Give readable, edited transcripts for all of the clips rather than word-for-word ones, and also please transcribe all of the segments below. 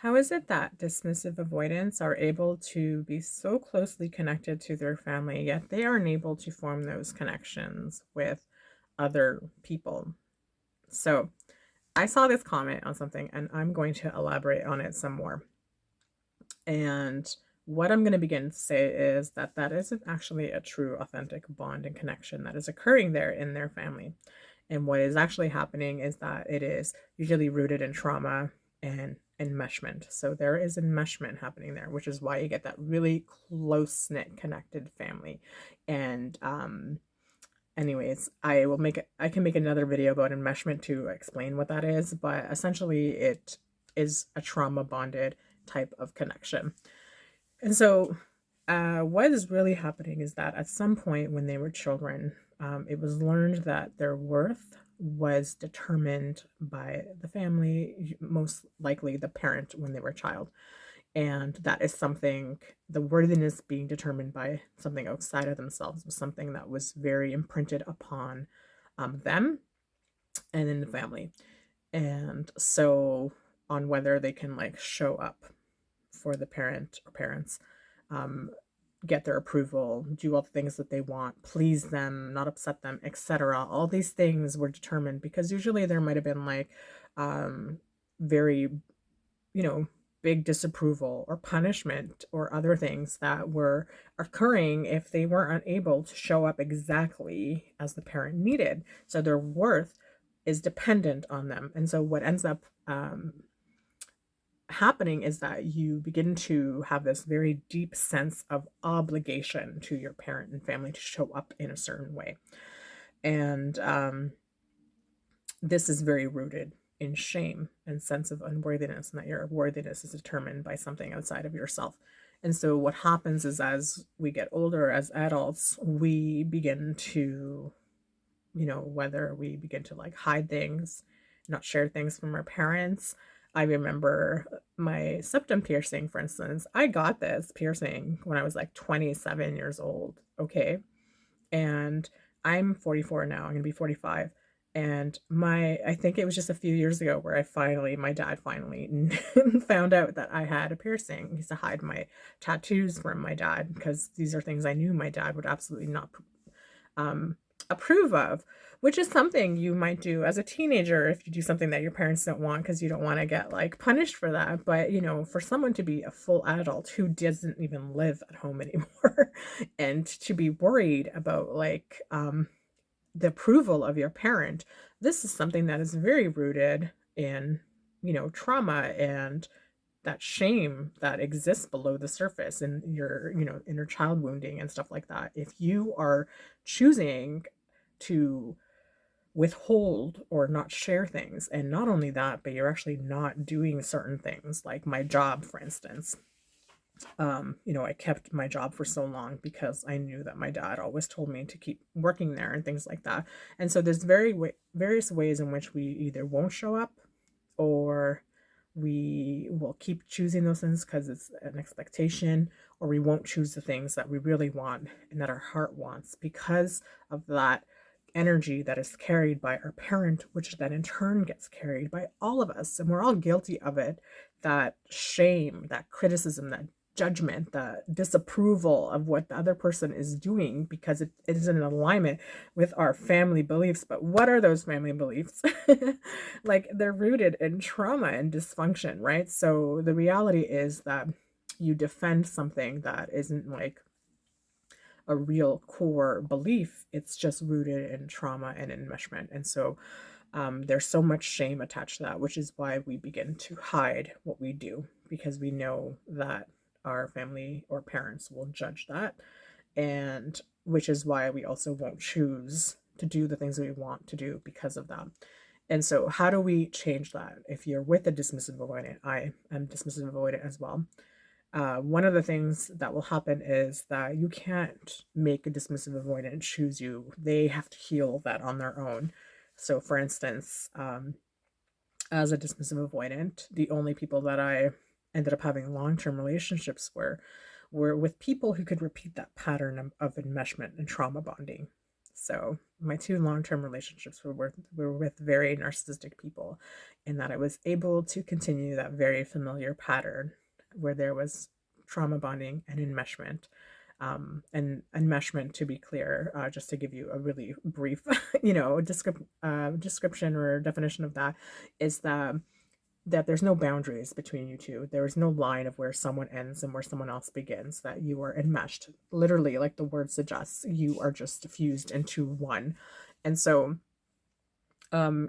How is it that dismissive avoidants are able to be so closely connected to their family, yet they aren't able to form those connections with other people? So, I saw this comment on something and I'm going to elaborate on it some more. And what I'm going to begin to say is that that isn't actually a true, authentic bond and connection that is occurring there in their family. And what is actually happening is that it is usually rooted in trauma and enmeshment. So there is enmeshment happening there, which is why you get that really close knit, connected family. And anyways, I can make another video about enmeshment to explain what that is, but essentially it is a trauma bonded type of connection. And so what is really happening is that at some point when they were children, it was learned that their worth was determined by the family, most likely the parent when they were a child. And that is something, the worthiness being determined by something outside of themselves was something that was very imprinted upon them and in the family. And so, on whether they can like show up for the parent or parents, um, get their approval, do all the things that they want, please them, not upset them, etc. All these things were determined because usually there might have been like um, very, you know, big disapproval or punishment or other things that were occurring if they were unable to show up exactly as the parent needed. So their worth is dependent on them. And so what ends up happening is that you begin to have this very deep sense of obligation to your parent and family to show up in a certain way. And this is very rooted in shame and sense of unworthiness, and that your worthiness is determined by something outside of yourself. And so what happens is as we get older as adults, we begin to, whether we begin to like hide things, not share things from our parents. I remember my septum piercing, for instance. I got this piercing when I was like 27 years old. Okay. And I'm 44 now. I'm going to be 45. And I think it was just a few years ago where my dad finally found out that I had a piercing. He used to hide my tattoos from my dad because these are things I knew my dad would absolutely not um, approve of, which is something you might do as a teenager if you do something that your parents don't want because you don't want to get like punished for that. But for someone to be a full adult who doesn't even live at home anymore and to be worried about like the approval of your parent, this is something that is very rooted in trauma and that shame that exists below the surface and your inner child wounding and stuff like that. If you are choosing to withhold or not share things, and not only that, but you're actually not doing certain things like my job, for instance. I kept my job for so long because I knew that my dad always told me to keep working there and things like that. And so there's various ways in which we either won't show up or we will keep choosing those things because it's an expectation, or we won't choose the things that we really want and that our heart wants because of that energy that is carried by our parent, which then in turn gets carried by all of us. And we're all guilty of it. That shame, that criticism, that judgment, the disapproval of what the other person is doing because it is in alignment with our family beliefs. But what are those family beliefs? Like they're rooted in trauma and dysfunction, right? So the reality is that you defend something that isn't like a real core belief. It's just rooted in trauma and enmeshment. And so there's so much shame attached to that, which is why we begin to hide what we do because we know that our family or parents will judge that. And which is why we also won't choose to do the things we want to do because of that. And so, how do we change that? If you're with a dismissive avoidant, I am dismissive avoidant as well. One of the things that will happen is that you can't make a dismissive avoidant choose you. They have to heal that on their own. So, for instance, as a dismissive avoidant, the only people that I ended up having long-term relationships were with people who could repeat that pattern of enmeshment and trauma bonding. So my two long-term relationships were with very narcissistic people, in that I was able to continue that very familiar pattern where there was trauma bonding and enmeshment. And enmeshment, to be clear, just to give you a really brief, description or definition of that, is that there's no boundaries between you two. There is no line of where someone ends and where someone else begins, that you are enmeshed. Literally, like the word suggests, you are just fused into one. And so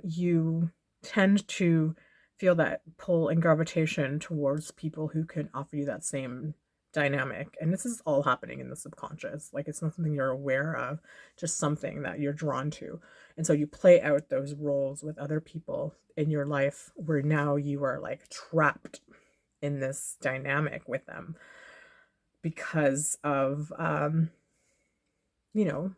you tend to feel that pull and gravitation towards people who can offer you that same dynamic. And this is all happening in the subconscious. Like, it's not something you're aware of, just something that you're drawn to. And so you play out those roles with other people in your life, where now you are like trapped in this dynamic with them because of you know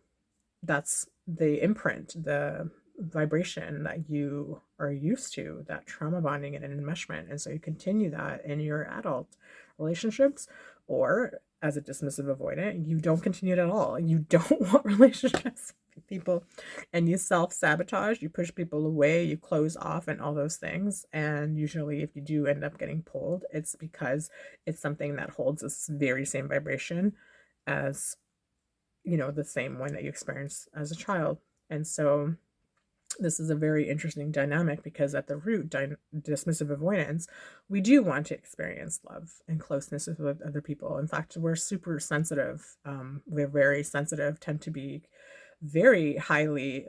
that's the imprint, the vibration that you are used to, that trauma bonding and enmeshment. And so you continue that in your adult relationships, or as a dismissive avoidant, you don't continue it at all. You don't want relationships with people, and you self-sabotage, you push people away, you close off, and all those things. And usually if you do end up getting pulled, it's because it's something that holds this very same vibration as the same one that you experienced as a child. And so this is a very interesting dynamic, because at the root, dismissive avoidance, we do want to experience love and closeness with other people. In fact, we're super sensitive. We're very sensitive, tend to be very highly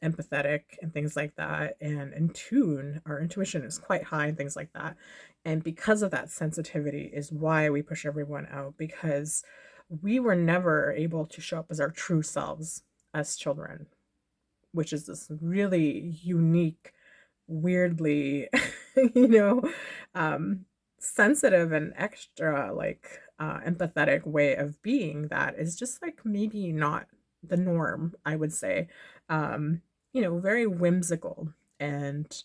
empathetic and things like that, and in tune. Our intuition is quite high and things like that. And because of that sensitivity is why we push everyone out, because we were never able to show up as our true selves as children, which is this really unique, weirdly, you know, sensitive and extra empathetic way of being that is just like maybe not the norm, I would say. Very whimsical, and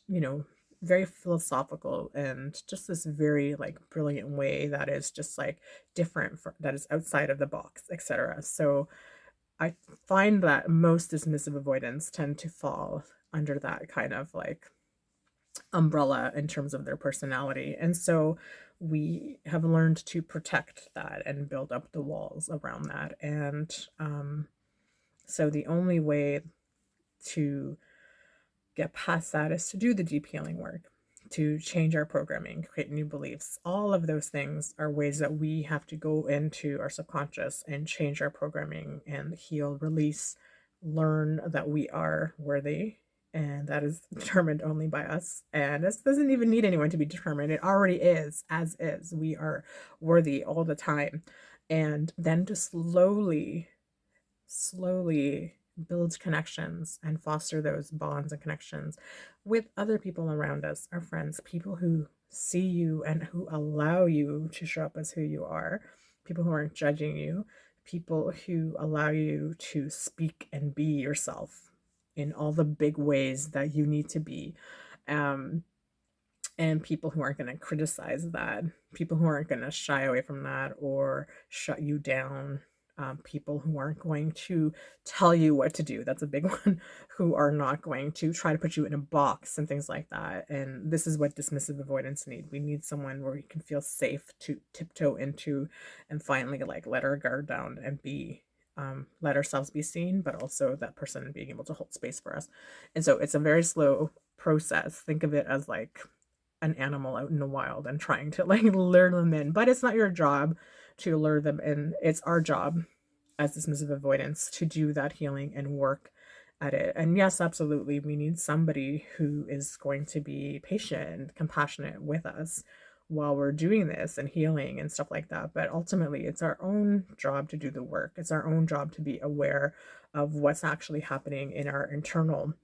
very philosophical, and just this very like brilliant way that is just like different, that is outside of the box, etc. So I find that most dismissive avoidants tend to fall under that kind of like umbrella in terms of their personality. And so we have learned to protect that and build up the walls around that. And so the only way to get past that is to do the deep healing work, to change our programming, create new beliefs. All of those things are ways that we have to go into our subconscious and change our programming and heal, release, learn that we are worthy. And that is determined only by us. And this doesn't even need anyone to be determined. It already is, as is. We are worthy all the time. And then to slowly build connections and foster those bonds and connections with other people around us, our friends, people who see you and who allow you to show up as who you are, people who aren't judging you, people who allow you to speak and be yourself in all the big ways that you need to be. And people who aren't going to criticize that, people who aren't going to shy away from that or shut you down, people who aren't going to tell you what to do. That's a big one. Who are not going to try to put you in a box and things like that. And this is what dismissive avoidants need. We need someone where we can feel safe to tiptoe into and finally like let our guard down and be let ourselves be seen, but also that person being able to hold space for us. And so it's a very slow process. Think of it as like an animal out in the wild and trying to like lure them in, but it's not your job to lure them in. It's our job as dismissive avoidance to do that healing and work at it. And yes, absolutely, we need somebody who is going to be patient and compassionate with us while we're doing this and healing and stuff like that. But ultimately, it's our own job to do the work. It's our own job to be aware of what's actually happening in our internal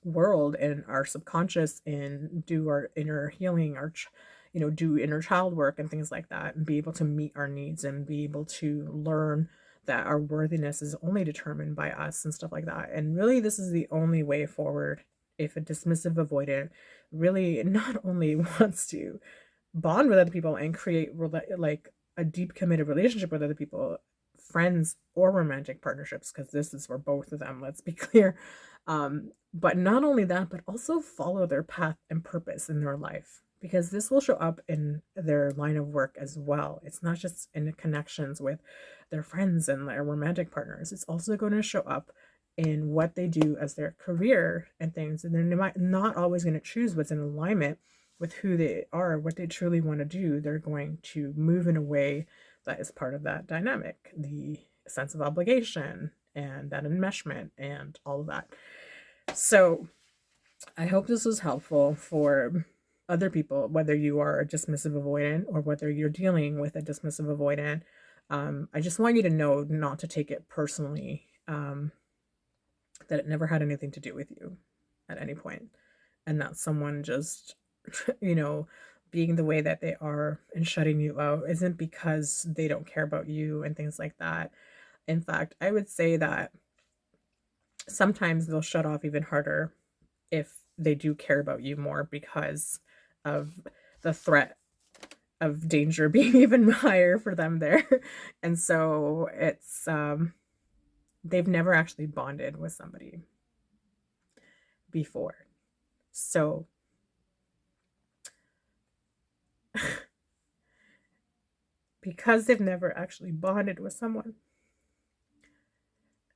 world and our subconscious, and do our inner healing, do inner child work and things like that, and be able to meet our needs and be able to learn that our worthiness is only determined by us and stuff like that. And really, this is the only way forward if a dismissive avoidant really not only wants to bond with other people and create like a deep committed relationship with other people friends or romantic partnerships, because this is for both of them, let's be clear. But not only that, but also follow their path and purpose in their life, because this will show up in their line of work as well. It's not just in the connections with their friends and their romantic partners, it's also going to show up in what they do as their career and things. And then they might not always going to choose what's in alignment with who they are, what they truly want to do. They're going to move in a way that is part of that dynamic, the sense of obligation and that enmeshment and all of that. So I hope this was helpful for other people, whether you are a dismissive avoidant or whether you're dealing with a dismissive avoidant. I just want you to know not to take it personally, that it never had anything to do with you at any point, and that someone just, you know, being the way that they are and shutting you out isn't because they don't care about you and things like that. In fact, I would say that sometimes they'll shut off even harder if they do care about you more, because of the threat of danger being even higher for them there. And so it's they've never actually bonded with somebody before. So because they've never actually bonded with someone,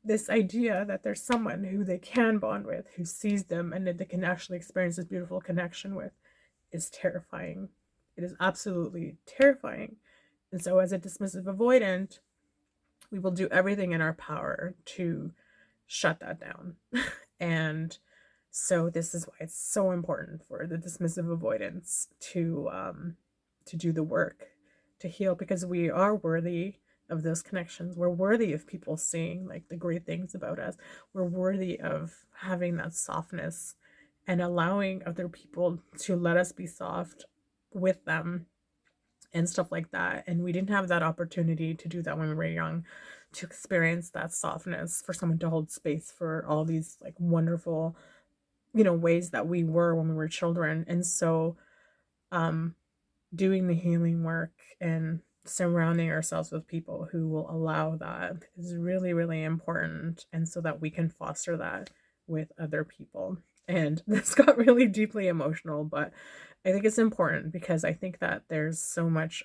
this idea that there's someone who they can bond with, who sees them and that they can actually experience this beautiful connection with, is terrifying. It is absolutely terrifying. And so as a dismissive avoidant, we will do everything in our power to shut that down. And so this is why it's so important for the dismissive avoidance to do the work to heal, because we are worthy of those connections. We're worthy of people seeing like the great things about us. We're worthy of having that softness and allowing other people to let us be soft with them and stuff like that. And we didn't have that opportunity to do that when we were young, to experience that softness, for someone to hold space for all these like wonderful, ways that we were when we were children. And so doing the healing work and surrounding ourselves with people who will allow that is really, really important. And so that we can foster that with other people. And this got really deeply emotional, but I think it's important because I think that there's so much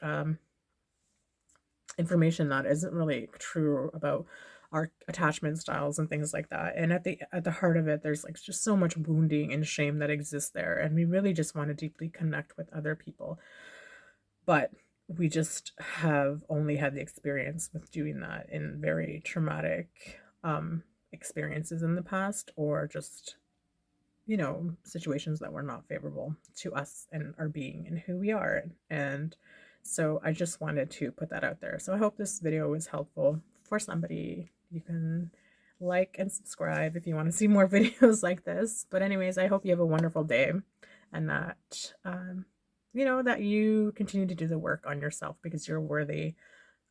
information that isn't really true about our attachment styles and things like that. And at the heart of it, there's like just so much wounding and shame that exists there. And we really just want to deeply connect with other people. But we just have only had the experience with doing that in very traumatic experiences in the past, or just, situations that were not favorable to us and our being and who we are. And so I just wanted to put that out there. So I hope this video was helpful for somebody. You can like and subscribe if you want to see more videos like this. But anyways, I hope you have a wonderful day, and that, that you continue to do the work on yourself, because you're worthy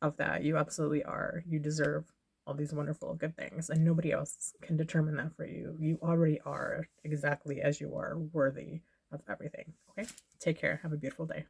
of that. You absolutely are. You deserve all these wonderful good things, and nobody else can determine that for you. You already are exactly as you are, worthy of everything. Okay? Take care. Have a beautiful day.